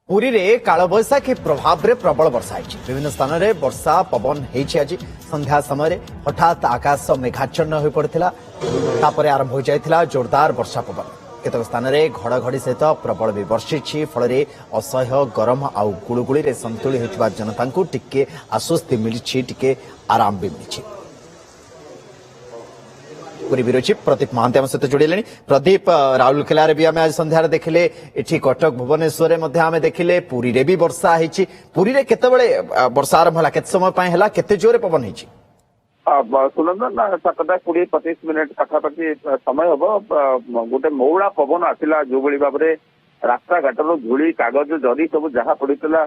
पुरी रे कालबैशाखी प्रभाव रे प्रबल वर्षा है। विभिन्न स्थान रे वर्षा पवन होइछि। आज संध्या समय हठात आकाश मेघाच्छन्न हो पड़ता आरंभ हो जाता जोरदार वर्षा पवन। केतक स्थान रे घड़घड़ी सहित प्रबल भी वर्षिछि। फल असह्य गरम आउ गुळुगुळी रे संतुली होइथिबा जनता को टिके आश्वस्ति मिलिछि, टिके आराम भी मिलिछि। पूरी विरोची प्रदीप महांती आम सहित जोड़े। प्रदीप, राउरकेला भी आम आज संध्यार देखिले, एठी कटक भुवनेश्वर में देखिले, पुरी रे भी वर्षा होइछि। पुरी रे केतेबेले वर्षा आरंभ होला, केते समय पय हला, केते जोरे पवन होइछि? सुनंदन 7:20-25 मिनिट पाखापाखि समय हम गोटे मौला पवन आसला। जो भाई भाव में रास्ता घाटर धूली कागज जरी सब जहाँ पड़ा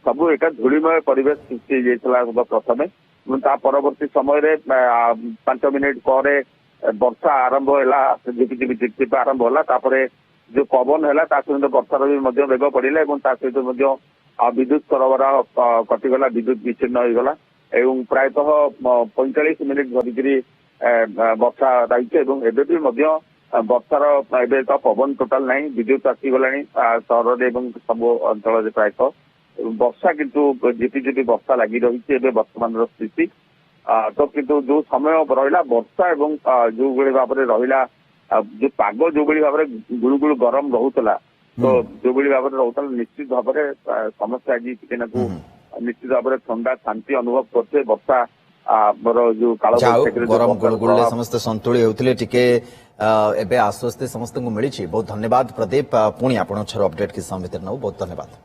सब एक धूलिमय परिवेश सृष्टि प्रथम परवर्ती समय 5 मिनिट पर वर्षा आरंभ है। झिपि झिपि आरंभ है। जो पवन है सहित वर्षार भी वेग पड़ा सहित विद्युत सरबराह कटिगला, विद्युत विच्छिन्न होगला। प्रायतः 45 मिनिट धरिकी वर्षा रही। वर्षार तो पवन टोटाल ना, विद्युत आसीगला सहर सब अंचल प्रायतः वर्षा किंतु झिपि झिपि वर्षा लगी रही वर्तमान स्थिति। तो किंतु जो समय रहा वर्षा एवं जो भाव में रहा जो पाग जो भाव में गुळुगुळ गरम रोला, तो जो भाव में रोला निश्चित भाव में समस्या आज निश्चित भाव में ठंडा शांति अनुभव करते। वर्षा जो काल गरम गुळुगुळ समस्त संतुली होते टिके एबे आश्वस्ति समस्त को मिली। बहुत धन्यवाद प्रदीप। पुणी आपण अपडेट किस समय बहुत धन्यवाद।